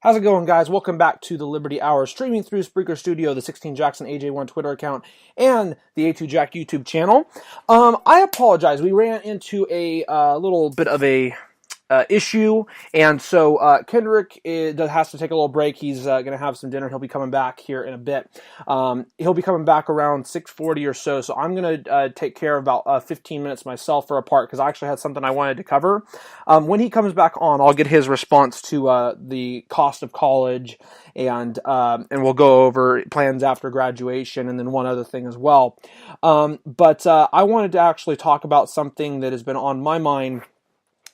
How's it going, guys? Welcome back to the Liberty Hour, streaming through Spreaker Studio, the 16 Jackson AJ1 Twitter account, and the A2 Jack YouTube channel. I apologize. We ran into a little bit of a issue, and so Kendrick has to take a little break. He's going to have some dinner. He'll be coming back here in a bit. He'll be coming back around 6:40 or so I'm going to take care of about 15 minutes myself for a part, because I actually had something I wanted to cover. When he comes back on, I'll get his response to the cost of college, and we'll go over plans after graduation, and then one other thing as well. But I wanted to actually talk about something that has been on my mind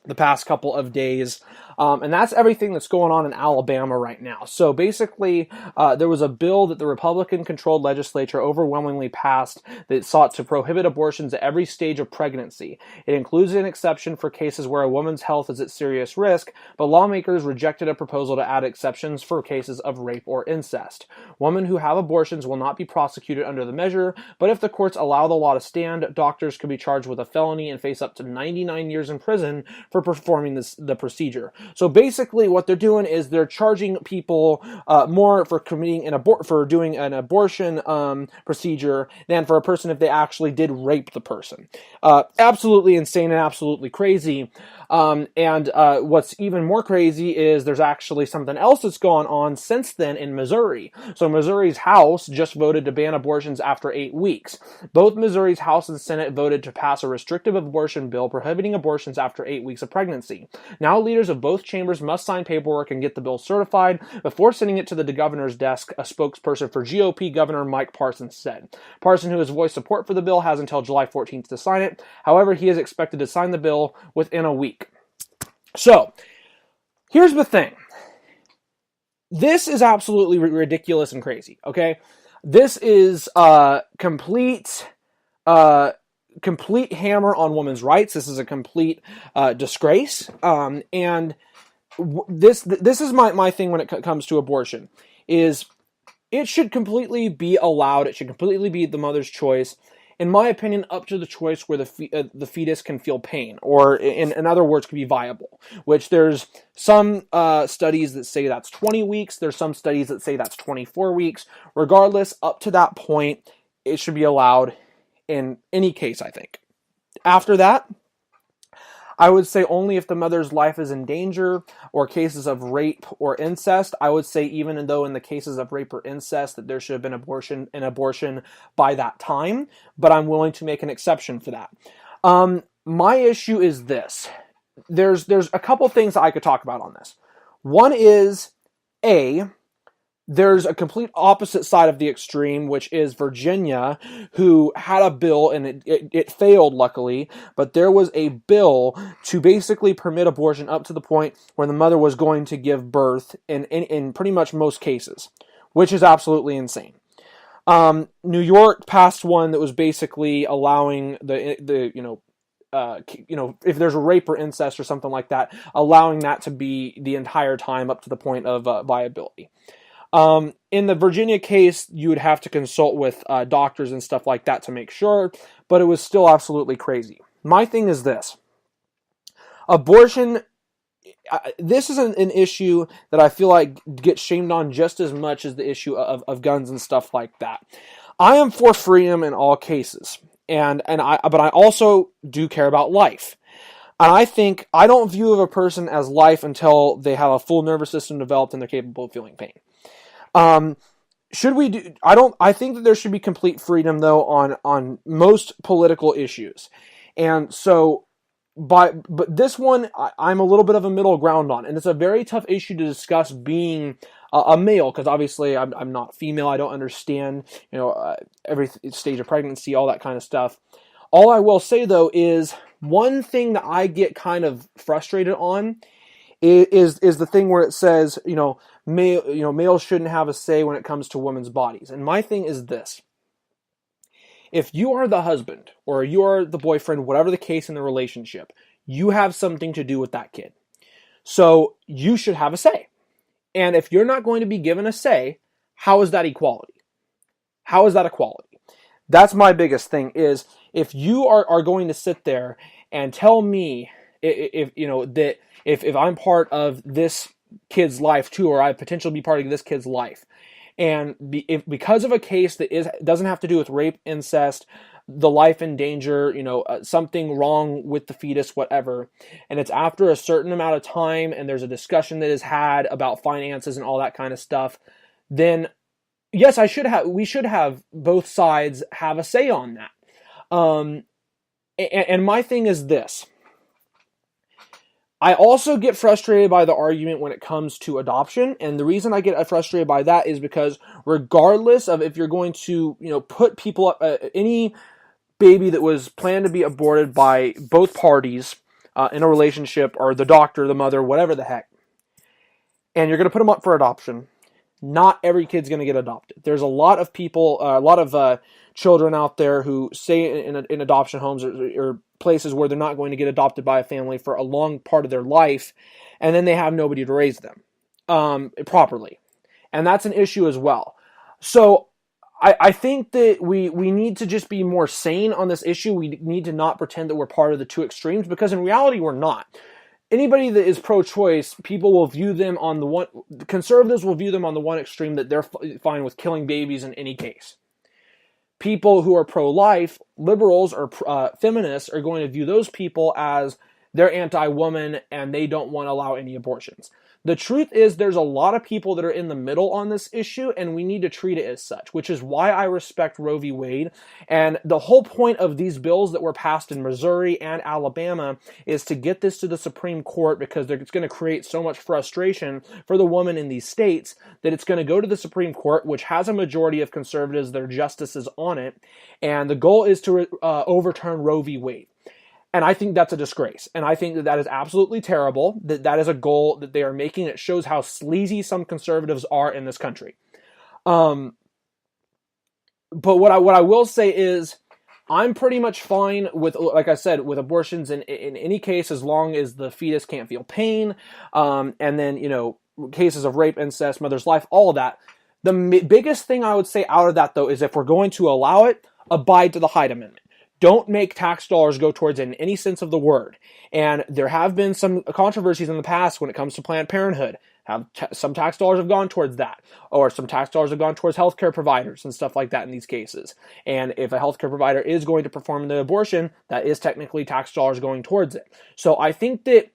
the past couple of days, and that's everything that's going on in Alabama right now. So basically, there was a bill that the Republican-controlled legislature overwhelmingly passed that sought to prohibit abortions at every stage of pregnancy. It includes an exception for cases where a woman's health is at serious risk, but lawmakers rejected a proposal to add exceptions for cases of rape or incest. Women who have abortions will not be prosecuted under the measure, but if the courts allow the law to stand, doctors could be charged with a felony and face up to 99 years in prison for performing the procedure. So basically what they're doing is they're charging people more for committing for doing an abortion procedure than for a person if they actually did rape the person. Absolutely insane and absolutely crazy. And what's even more crazy is there's actually something else that's gone on since then in Missouri. So Missouri's House just voted to ban abortions after 8 weeks. Both Missouri's House and Senate voted to pass a restrictive abortion bill prohibiting abortions after 8 weeks of pregnancy. Now leaders of both chambers must sign paperwork and get the bill certified before sending it to the governor's desk, a spokesperson for GOP Governor Mike Parsons said. Parson, who has voiced support for the bill, has until July 14th to sign it. However, he is expected to sign the bill within a week. So, here's the thing. This is absolutely ridiculous and crazy, okay? This is complete hammer on women's rights. This is a complete disgrace. And this is my thing when it comes to abortion, is it should completely be allowed. It should completely be the mother's choice. In my opinion, up to the choice where the fetus can feel pain, or in other words, can be viable. Which there's some studies that say that's 20 weeks. There's some studies that say that's 24 weeks. Regardless, up to that point, it should be allowed in any case, I think. After that, I would say only if the mother's life is in danger, or cases of rape or incest. I would say even though in the cases of rape or incest that there should have been an abortion by that time, but I'm willing to make an exception for that. My issue is this. There's a couple things that I could talk about on this. One is, there's a complete opposite side of the extreme, which is Virginia, who had a bill, and it failed, luckily, but there was a bill to basically permit abortion up to the point where the mother was going to give birth in pretty much most cases, which is absolutely insane. New York passed one that was basically allowing if there's a rape or incest or something like that, allowing that to be the entire time up to the point of viability. In the Virginia case, you would have to consult with doctors and stuff like that to make sure, but it was still absolutely crazy. My thing is this. Abortion, this is an issue that I feel like gets shamed on just as much as the issue of guns and stuff like that. I am for freedom in all cases, but I also do care about life. And I think I don't view of a person as life until they have a full nervous system developed and they're capable of feeling pain. Should we do? I think that there should be complete freedom though on most political issues, and so but this one I'm a little bit of a middle ground on, and it's a very tough issue to discuss being a male, because obviously I'm not female. I don't understand every stage of pregnancy, all that kind of stuff. All I will say though is one thing that I get kind of frustrated on is the thing where it says males shouldn't have a say when it comes to women's bodies. And my thing is this. If you are the husband or you are the boyfriend, whatever the case in the relationship, you have something to do with that kid. So you should have a say. And if you're not going to be given a say, how is that equality? How is that equality? That's my biggest thing, is if you are going to sit there and tell me if I'm part of this kid's life too, or I potentially be part of this kid's life. And because of a case that doesn't have to do with rape, incest, the life in danger, something wrong with the fetus, whatever, and it's after a certain amount of time and there's a discussion that is had about finances and all that kind of stuff, then yes, we should have both sides have a say on that. And my thing is this. I also get frustrated by the argument when it comes to adoption, and the reason I get frustrated by that is because regardless of if you're going to, put people up, any baby that was planned to be aborted by both parties in a relationship, or the doctor, the mother, whatever the heck, and you're going to put them up for adoption, not every kid's going to get adopted. There's a lot of people, a lot of children out there who stay in adoption homes or places where they're not going to get adopted by a family for a long part of their life, and then they have nobody to raise them properly. And that's an issue as well. So I think that we need to just be more sane on this issue. We need to not pretend that we're part of the two extremes, because in reality we're not. Anybody that is pro-choice, people will view them on the one, conservatives will view them on the one extreme, that they're fine with killing babies in any case. People who are pro-life, liberals or feminists, are going to view those people as they're anti-woman and they don't want to allow any abortions. The truth is, there's a lot of people that are in the middle on this issue, and we need to treat it as such, which is why I respect Roe v. Wade. And the whole point of these bills that were passed in Missouri and Alabama is to get this to the Supreme Court, because it's going to create so much frustration for the woman in these states that it's going to go to the Supreme Court, which has a majority of conservatives that are justices on it. And the goal is to overturn Roe v. Wade. And I think that's a disgrace. And I think that is absolutely terrible, that is a goal that they are making. It shows how sleazy some conservatives are in this country. But what I will say is, I'm pretty much fine with, like I said, with abortions in any case, as long as the fetus can't feel pain. And then, cases of rape, incest, mother's life, all of that. The biggest thing I would say out of that, though, is if we're going to allow it, abide to the Hyde Amendment. Don't make tax dollars go towards it in any sense of the word. And there have been some controversies in the past when it comes to Planned Parenthood. Some tax dollars have gone towards that, or some tax dollars have gone towards healthcare providers and stuff like that in these cases. And if a healthcare provider is going to perform the abortion, that is technically tax dollars going towards it. So I think that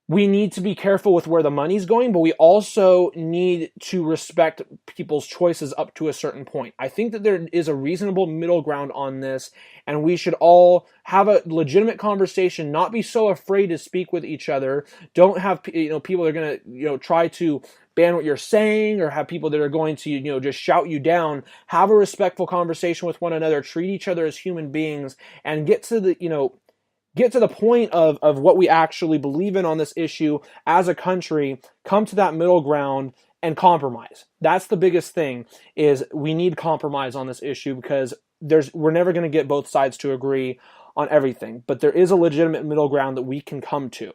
we need to be careful with where the money's going, but we also need to respect people's choices up to a certain point. I think that there is a reasonable middle ground on this, and we should all have a legitimate conversation, not be so afraid to speak with each other. Don't have people that are going to try to ban what you're saying, or have people that are going to just shout you down. Have a respectful conversation with one another, treat each other as human beings, and get to the point of what we actually believe in on this issue as a country, come to that middle ground and compromise. That's the biggest thing, is we need compromise on this issue, because we're never going to get both sides to agree on everything, but there is a legitimate middle ground that we can come to.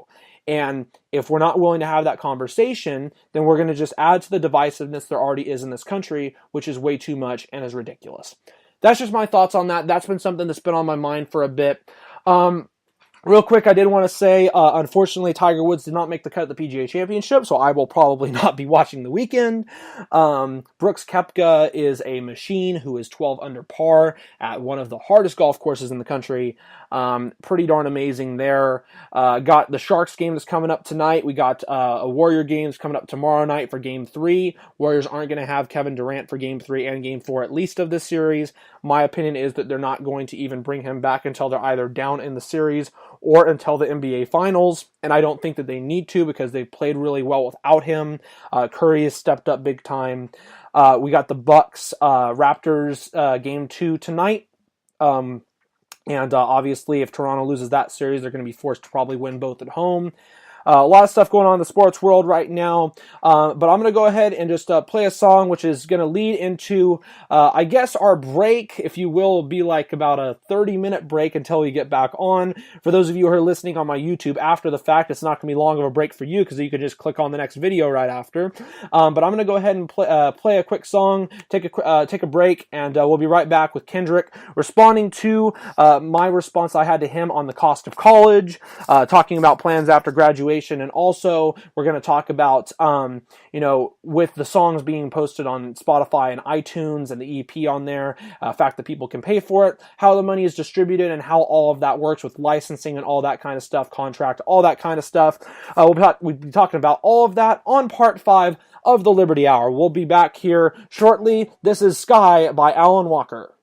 And if we're not willing to have that conversation, then we're going to just add to the divisiveness there already is in this country, which is way too much and is ridiculous. That's just my thoughts on that. That's been something that's been on my mind for a bit. Real quick, I did want to say, unfortunately, Tiger Woods did not make the cut at the PGA Championship, so I will probably not be watching the weekend. Brooks Koepka is a machine who is 12 under par at one of the hardest golf courses in the country. Pretty darn amazing there. Got the Sharks game that's coming up tonight. We got a Warrior games coming up tomorrow night for Game 3. Warriors aren't going to have Kevin Durant for Game 3 and Game 4 at least of this series. My opinion is that they're not going to even bring him back until they're either down in the series or until the NBA Finals, and I don't think that they need to, because they've played really well without him. Curry has stepped up big time. We got the Bucks Raptors Game 2 tonight, and obviously if Toronto loses that series, they're going to be forced to probably win both at home. A lot of stuff going on in the sports world right now, but I'm going to go ahead and just play a song which is going to lead into, I guess, our break, if you will, be like about a 30-minute break until we get back on. For those of you who are listening on my YouTube after the fact, it's not going to be long of a break for you, because you can just click on the next video right after. But I'm going to go ahead and play a quick song, take a break, and we'll be right back with Kendrick responding to my response I had to him on the cost of college, talking about plans after graduation, situation. And also, we're going to talk about, with the songs being posted on Spotify and iTunes and the EP on there, fact that people can pay for it, how the money is distributed, and how all of that works with licensing and all that kind of stuff, contract, all that kind of stuff. We'll be talking about all of that on part 5 of the Liberty Hour. We'll be back here shortly. This is Sky by Alan Walker.